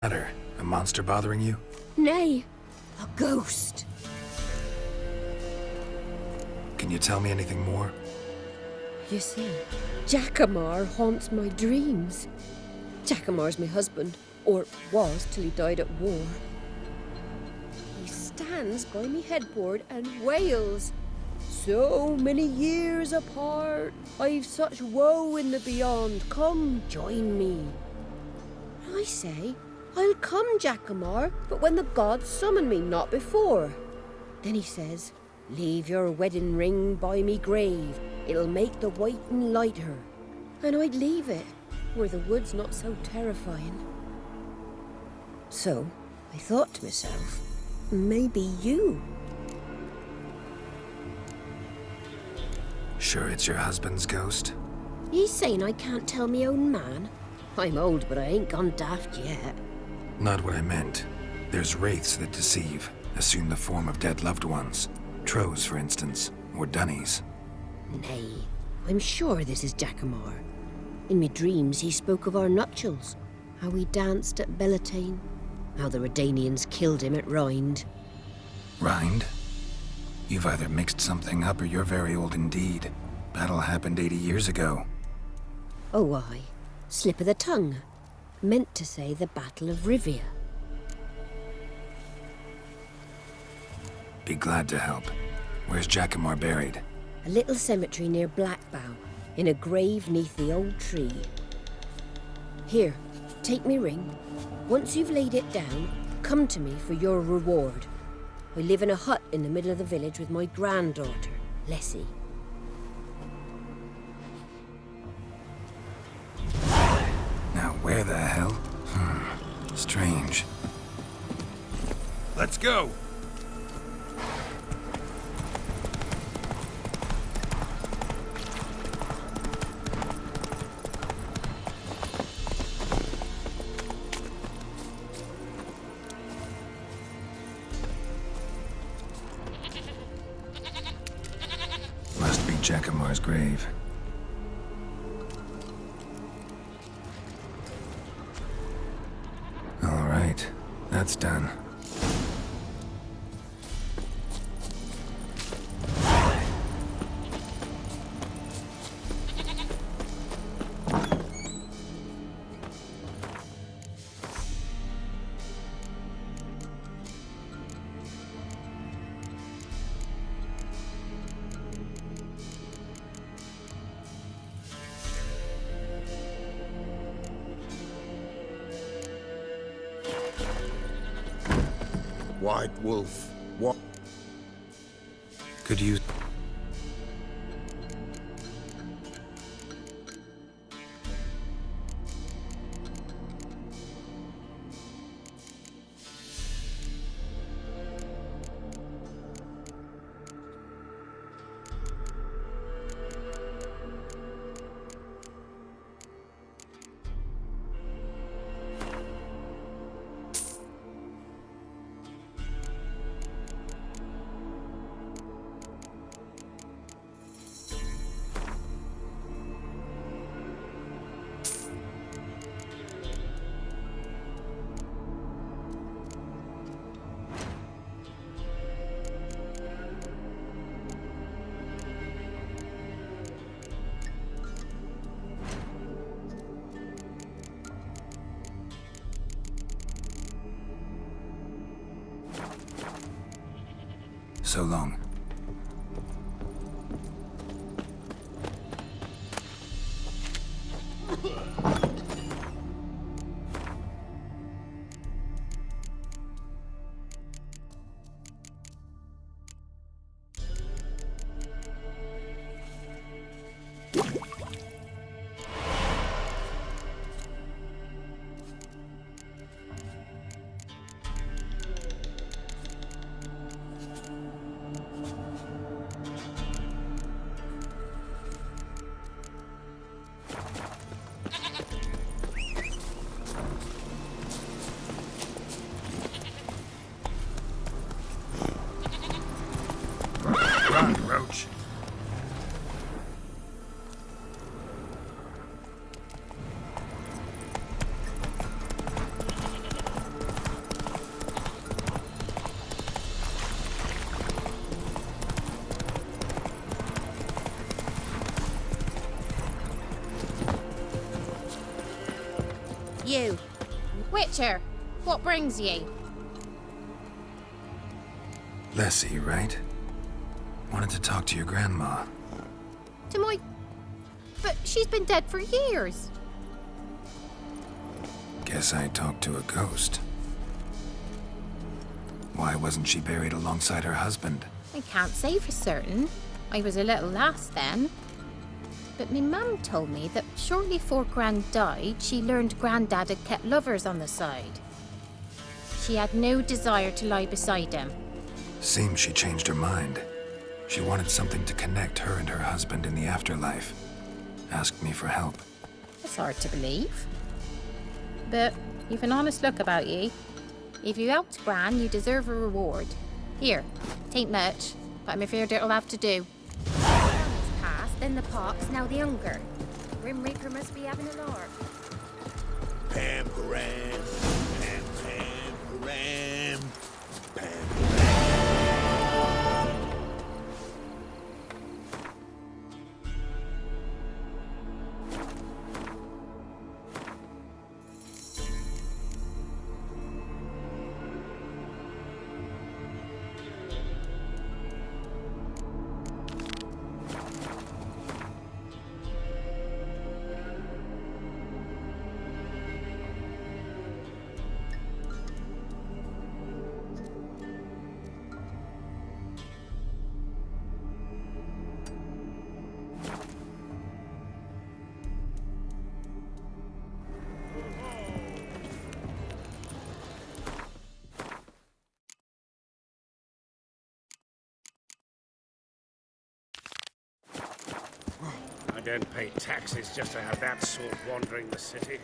Matter? A monster bothering you? Nay, a ghost. Can you tell me anything more? You see, Jackamar haunts my dreams. Jackamar's my husband, or was till he died at war. He stands by me headboard and wails. So many years apart, I've such woe in the beyond. Come, join me. I say, I'll come, Jackamar, but when the gods summon me, not before. Then he says, leave your wedding ring by me grave. It'll make the waiting lighter. And I'd leave it, where the wood's not so terrifying. So, I thought to myself, maybe you. Sure it's your husband's ghost? He's saying I can't tell me own man. I'm old, but I ain't gone daft yet. Not what I meant. There's wraiths that deceive, assume the form of dead loved ones. Trows, for instance, or Dunnies. Nay, I'm sure this is Jackamar. In me dreams he spoke of our nuptials, how we danced at Bellatane, how the Redanians killed him at Rind. Rind? You've either mixed something up or you're very old indeed. Battle happened 80 years ago. Oh, aye. Slip of the tongue. Meant to say the Battle of Rivia. Be glad to help. Where's Jackamar buried? A little cemetery near Blackbough, in a grave neath the old tree. Here, take me ring. Once you've laid it down, come to me for your reward. I live in a hut in the middle of the village with my granddaughter, Lessie. Now where the hell? Strange. Let's go! Must be Jackamar's grave. All right, that's done. White Wolf, what? Could use... So long. Witcher, what brings ye? Lessie, right? Wanted to talk to your grandma. To my... But she's been dead for years. Guess I talked to a ghost. Why wasn't she buried alongside her husband? I can't say for certain. I was a little lass then. But my mum told me that shortly before Gran died, she learned Grandad had kept lovers on the side. She had no desire to lie beside him. Seems she changed her mind. She wanted something to connect her and her husband in the afterlife. Asked me for help. It's hard to believe. But you've an honest look about ye. If you helped Gran, you deserve a reward. Here, tain't much, but I'm afraid it'll have to do. The army's passed, then the pox, now the hunger. Grim Reaper must be having a lark. Pam-param, pam-pam-param, pam-param. I don't pay taxes just to have that sort wandering the city.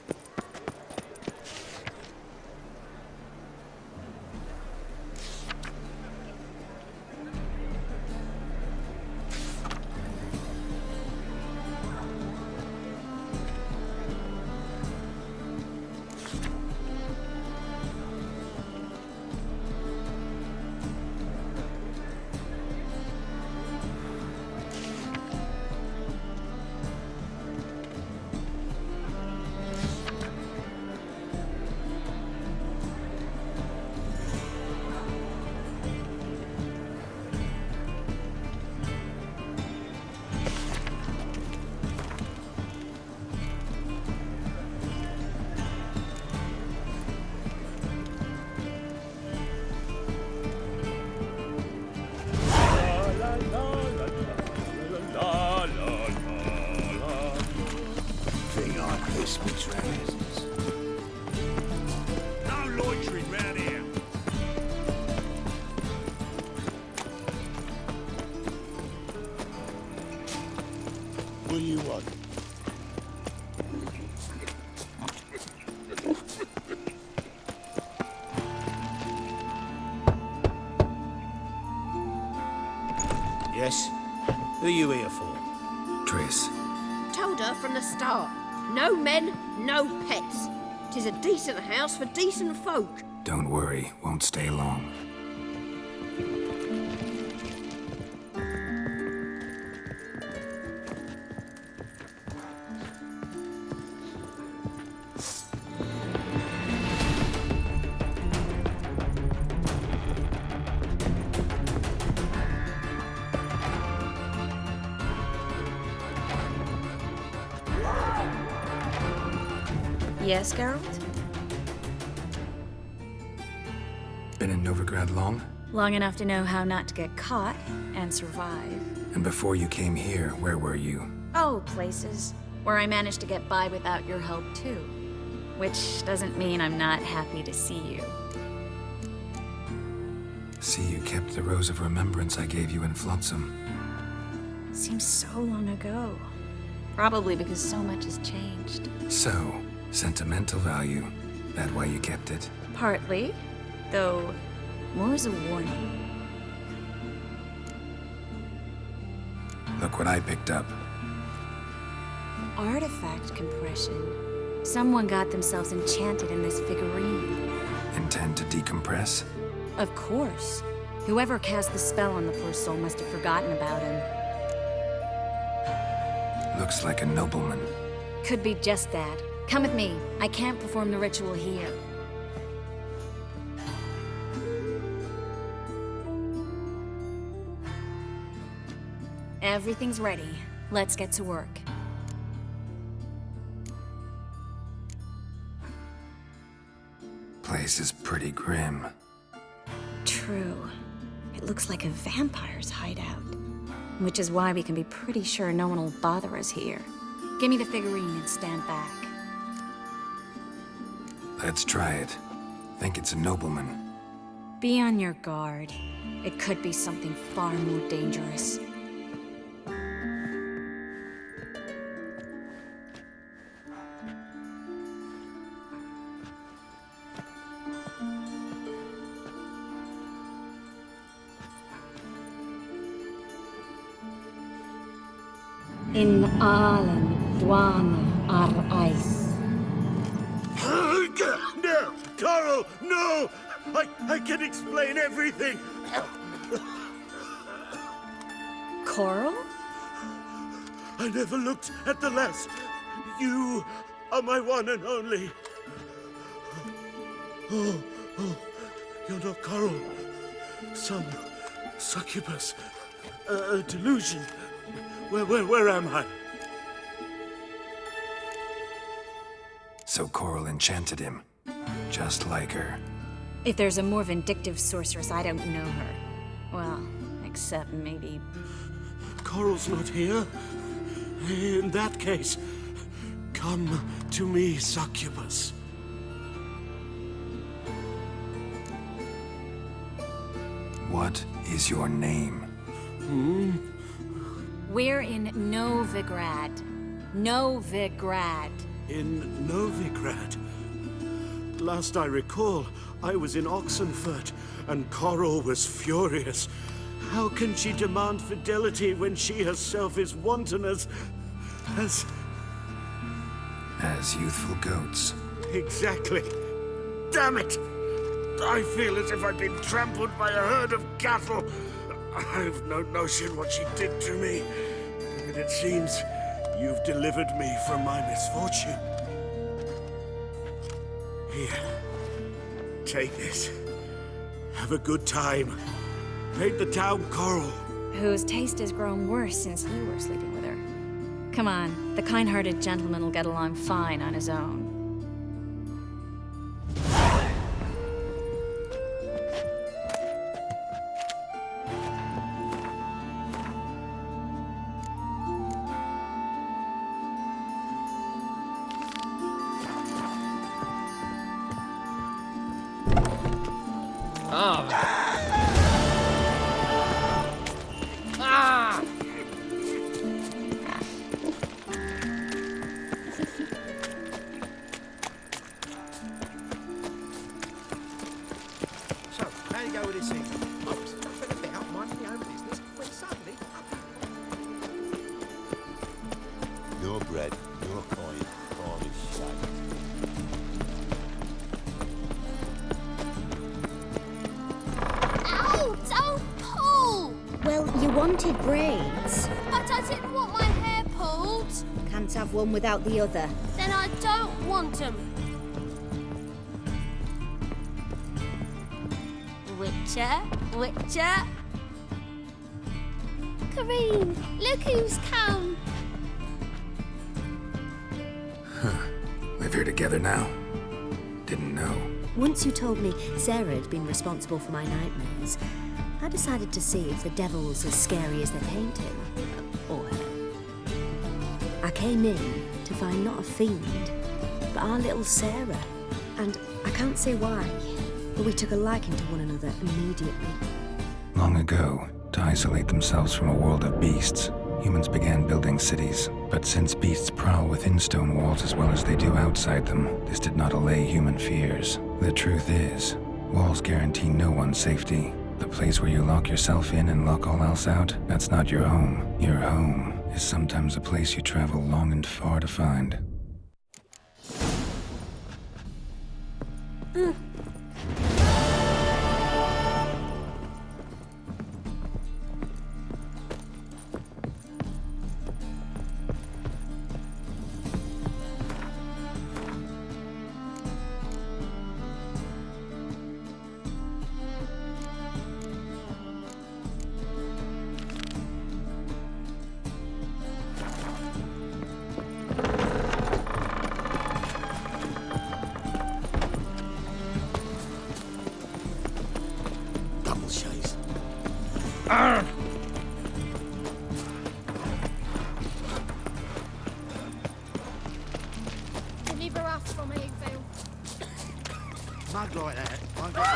Thing on Christmas roses. No loitering round here. What do you want? Yes? Who are you here for? Trace, Told her from the start. No men, no pets. 'Tis a decent house for decent folk. don't worry, won't stay long. Yes, Geralt? Been in Novigrad long? Long enough to know how not to get caught and survive. And before you came here, where were you? Oh, places where I managed to get by without your help, too. Which doesn't mean I'm not happy to see you. See, you kept the Rose of Remembrance I gave you in Flotsam. Seems so long ago. Probably because so much has changed. So, sentimental value. That why you kept it? Partly, though more as a warning. Look what I picked up. Artifact compression. Someone got themselves enchanted in this figurine. Intend to decompress? Of course. Whoever cast the spell on the poor soul must have forgotten about him. Looks like a nobleman. Could be just that. Come with me. I can't perform the ritual here. Everything's ready. Let's get to work. Place is pretty grim. True. It looks like a vampire's hideout. Which is why we can be pretty sure no one will bother us here. Give me the figurine and stand back. Let's try it. Think it's a nobleman. Be on your guard. It could be something far more dangerous. In Alan Dwana ar Ice. No! Coral, no! I can explain everything! Coral? I never looked at the lass. You are my one and only. Oh, you're not Coral. Some succubus. A delusion. Where am I? So Coral enchanted him. Just like her. If there's a more vindictive sorceress, I don't know her. Well, except maybe... Coral's not here. In that case, come to me, succubus. What is your name? We're in Novigrad. Novigrad. In Novigrad. Last I recall, I was in Oxenfurt, and Coral was furious. How can she demand fidelity when she herself is wanton as youthful goats. Exactly. Damn it! I feel as if I've been trampled by a herd of cattle. I've no notion what she did to me, but it seems you've delivered me from my misfortune. Here, take this. Have a good time. Paint the town Coral. Whose taste has grown worse since you were sleeping with her. Come on, the kind-hearted gentleman will get along fine on his own. So, how you go with this thing? I was nothing about minding my own business when suddenly... Your bread, your coin, all is shite. Ow! Don't pull! Well, you wanted braids. But I didn't want my hair pulled. Can't have one without the other. Then I don't want them. Witcher. Kareen, look who's come. Live here together now? Didn't know. Once you told me Sarah had been responsible for my nightmares, I decided to see if the devil's as scary as they paint him. Or her. I came in to find not a fiend, but our little Sarah. And I can't say why, but we took a liking to one another immediately. Long ago, to isolate themselves from a world of beasts, humans began building cities. But since beasts prowl within stone walls as well as they do outside them, this did not allay human fears. The truth is, walls guarantee no one's safety. The place where you lock yourself in and lock all else out, that's not your home. Your home is sometimes a place you travel long and far to find. Deliver us from here, Phil. Mug like that. Won't get you.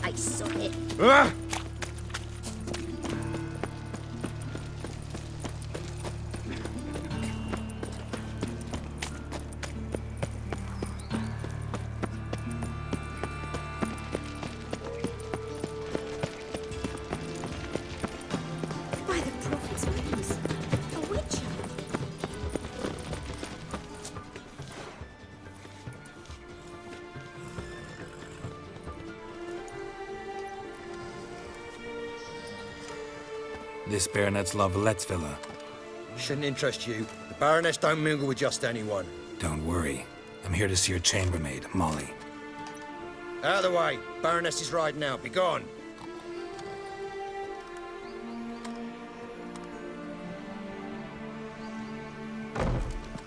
I saw it. By the prophet's wings, a witcher. This Baronet's Lavalettes villa. Shouldn't interest you. The Baroness don't mingle with just anyone. Don't worry. I'm here to see your chambermaid, Molly. Out of the way. Baroness is riding out. Be gone.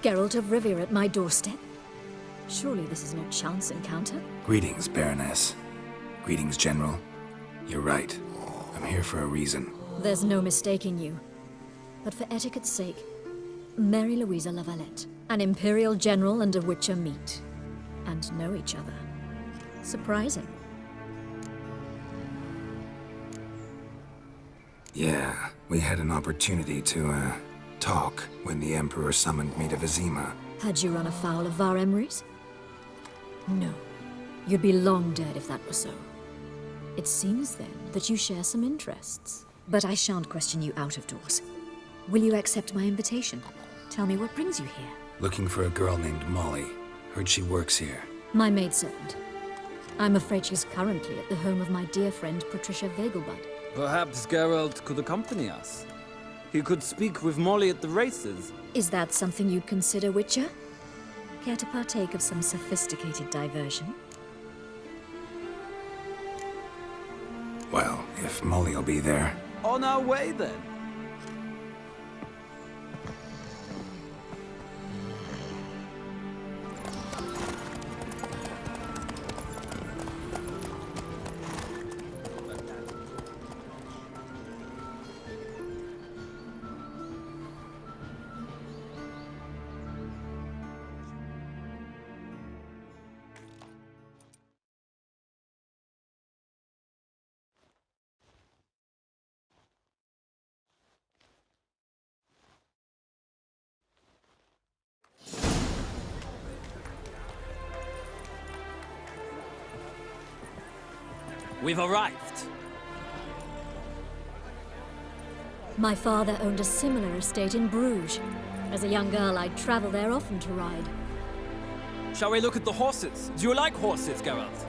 Geralt of Rivia at my doorstep? Surely this is no chance encounter? Greetings, Baroness. Greetings, General. You're right. I'm here for a reason. There's no mistaking you. But for etiquette's sake, Mary Louisa Lavalette, an Imperial General and a Witcher meet. And know each other. Surprising. Yeah, we had an opportunity to, talk when the Emperor summoned me to Vizima. Had you run afoul of Var Emrys? No. You'd be long dead if that were so. It seems, then, that you share some interests. But I shan't question you out of doors. Will you accept my invitation? Tell me what brings you here. Looking for a girl named Molly. Heard she works here. My maidservant. I'm afraid she's currently at the home of my dear friend Patricia Vegelbud. Perhaps Geralt could accompany us. He could speak with Molly at the races. Is that something you'd consider, Witcher? Care to partake of some sophisticated diversion? Well, if Molly'll be there. On our way, then. We've arrived. My father owned a similar estate in Bruges. As a young girl, I'd travel there often to ride. Shall we look at the horses? Do you like horses, Geralt?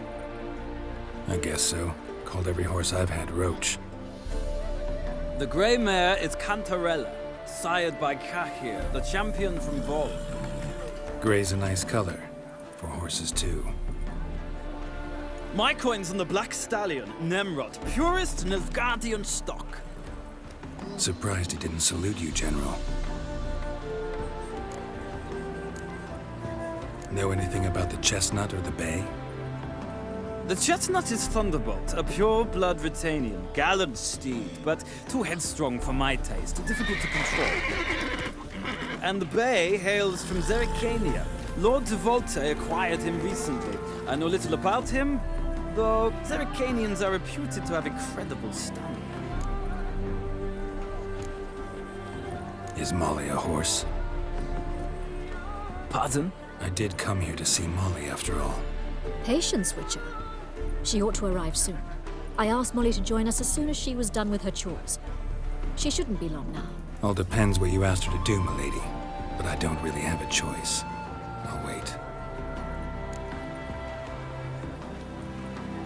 I guess so. Called every horse I've had Roach. The grey mare is Cantarella, sired by Kahir, the champion from Vol. Grey's a nice color. For horses, too. My coin's on the Black Stallion, Nemrod, purest Nilfgaardian stock. Surprised he didn't salute you, General. Know anything about the Chestnut or the Bay? The Chestnut is Thunderbolt, a pure-blood Retanian, gallant steed, but too headstrong for my taste, difficult to control. And the Bay hails from Zerrikania. Lord de Volte acquired him recently. I know little about him, though Zerrikanians are reputed to have incredible stamina. Is Molly a horse? Pardon? I did come here to see Molly, after all. Patience, Witcher. She ought to arrive soon. I asked Molly to join us as soon as she was done with her chores. She shouldn't be long now. All depends what you asked her to do, milady. But I don't really have a choice. I'll wait.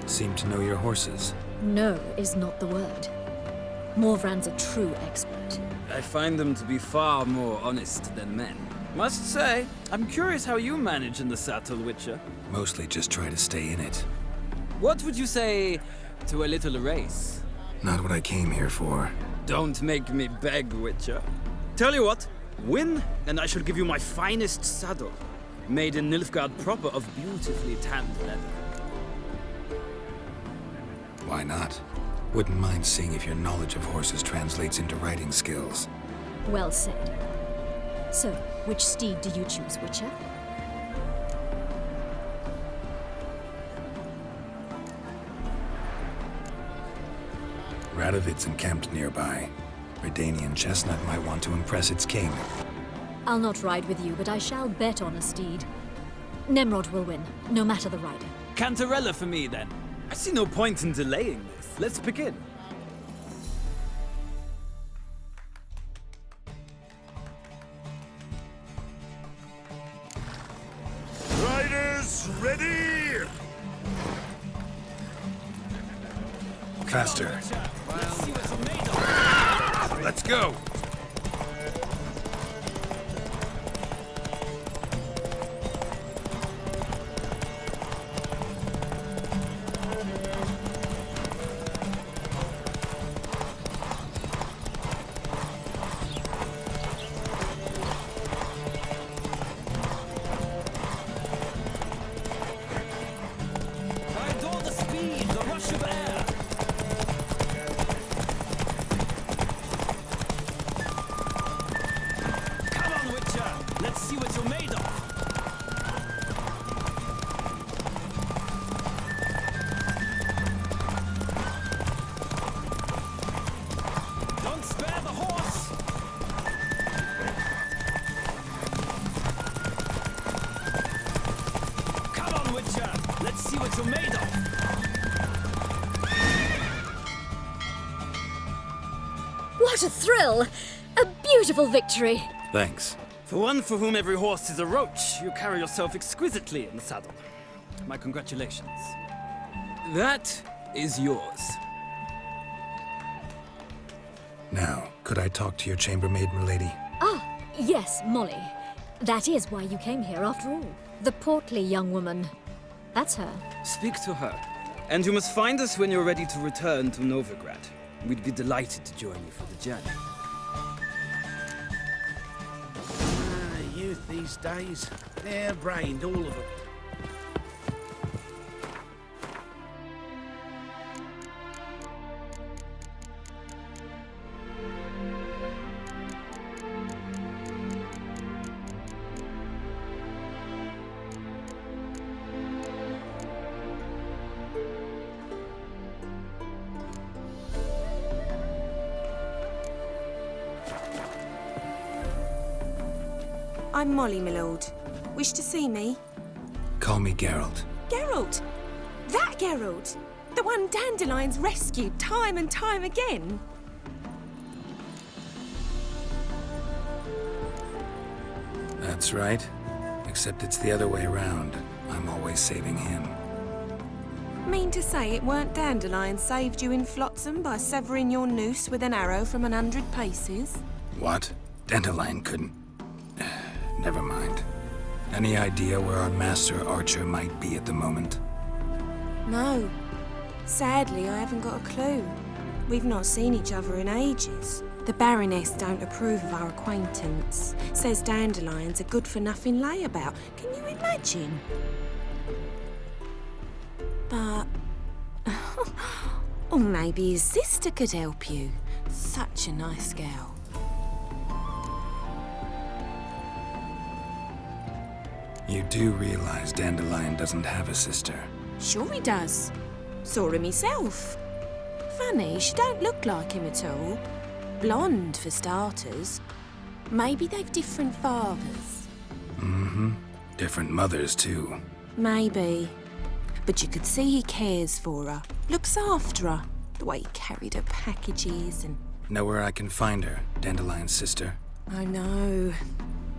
Seem to know your horses. No is not the word. Morvran's a true expert. I find them to be far more honest than men. Must say, I'm curious how you manage in the saddle, Witcher. Mostly just try to stay in it. What would you say to a little race? Not what I came here for. Don't make me beg, Witcher. Tell you what, win, and I shall give you my finest saddle. Made in Nilfgaard proper of beautifully tanned leather. Why not? Wouldn't mind seeing if your knowledge of horses translates into riding skills. Well said. So, which steed do you choose, Witcher? Radovid's encamped nearby. Redanian chestnut might want to impress its king. I'll not ride with you, but I shall bet on a steed. Nemrod will win, no matter the rider. Cantarella for me, then. I see no point in delaying this. Let's begin. Riders, ready! Faster. Let's go! Find all the speed, the rush of air. Come on, Witcher. Let's see what you're made of. Don't spare the horse. Come on, Witcher. Let's see what you're made of. What a thrill! A beautiful victory! Thanks. For one for whom every horse is a roach, you carry yourself exquisitely in the saddle. My congratulations. That is yours. Now, could I talk to your chambermaid, milady? Ah, yes, Molly. That is why you came here after all. The portly young woman. That's her. Speak to her. And you must find us when you're ready to return to Novigrad. We'd be delighted to join you for the journey. Youth these days, they're brained, all of them. I'm Molly, my lord. Wish to see me? Call me Geralt. Geralt! That Geralt! The one Dandelion's rescued time and time again! That's right. Except it's the other way around. I'm always saving him. Mean to say it weren't Dandelion saved you in Flotsam by severing your noose with an arrow from 100 paces? What? Dandelion couldn't... Never mind. Any idea where our master archer might be at the moment? No. Sadly, I haven't got a clue. We've not seen each other in ages. The Baroness don't approve of our acquaintance. Says Dandelion's a good-for-nothing layabout. Can you imagine? But... or maybe his sister could help you. Such a nice girl. You do realize Dandelion doesn't have a sister. Sure he does. Saw him myself. Funny, she don't look like him at all. Blonde, for starters. Maybe they've different fathers. Mm-hmm. Different mothers, too. Maybe. But you could see he cares for her. Looks after her. The way he carried her packages and... Know where I can find her, Dandelion's sister? I know.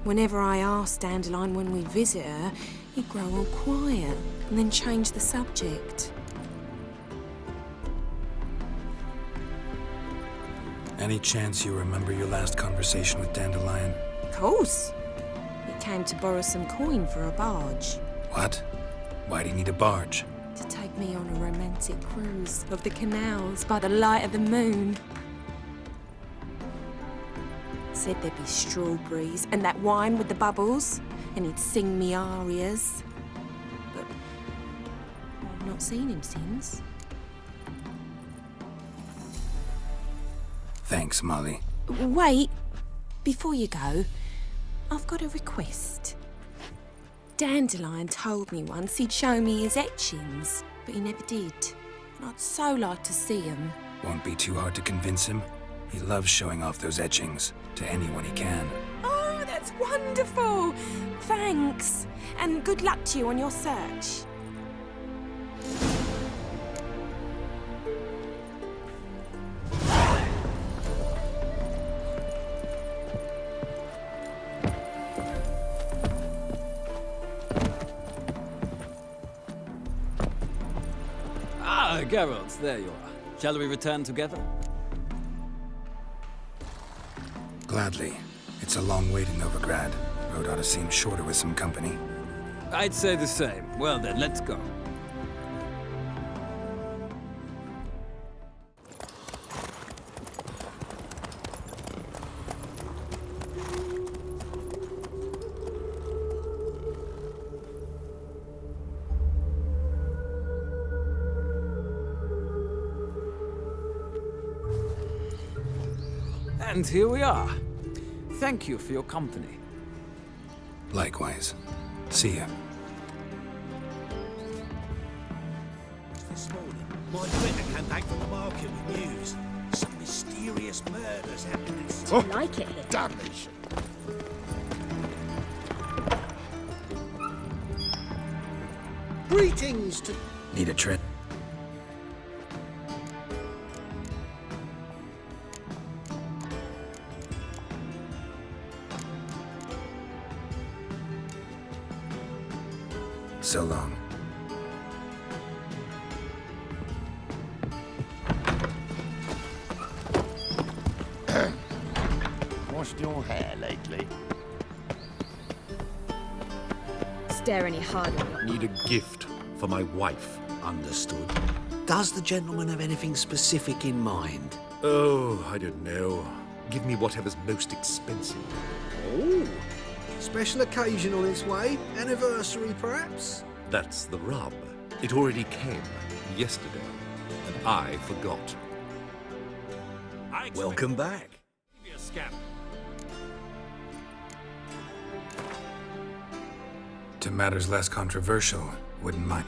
Whenever I ask Dandelion when we visit her, he'd grow all quiet and then change the subject. Any chance you remember your last conversation with Dandelion? Of course. He came to borrow some coin for a barge. What? Why do you need a barge? To take me on a romantic cruise of the canals by the light of the moon. Said there'd be strawberries and that wine with the bubbles, and he'd sing me arias. But I've not seen him since. Thanks, Molly. Wait, before you go, I've got a request. Dandelion told me once he'd show me his etchings, but he never did. And I'd so like to see them. Won't be too hard to convince him. He loves showing off those etchings to anyone he can. Oh, that's wonderful! Thanks, and good luck to you on your search. Ah, Geralt, there you are. Shall we return together? Gladly. It's a long way to Novigrad. Road ought to seem shorter with some company. I'd say the same. Well then, let's go. And here we are. Thank you for your company. Likewise. See ya. This morning, my friend came back from the market with news. Some mysterious murders happening. Do you like it here? Damnation. Greetings to... Need a trip? So long. Washed your hair lately? Stare any harder. Need a gift for my wife. Understood. Does the gentleman have anything specific in mind? Oh, I don't know. Give me whatever's most expensive. Oh, special occasion on its way? Anniversary, perhaps? That's the rub. It already came yesterday, and I forgot. Welcome back. To matters less controversial, wouldn't mind.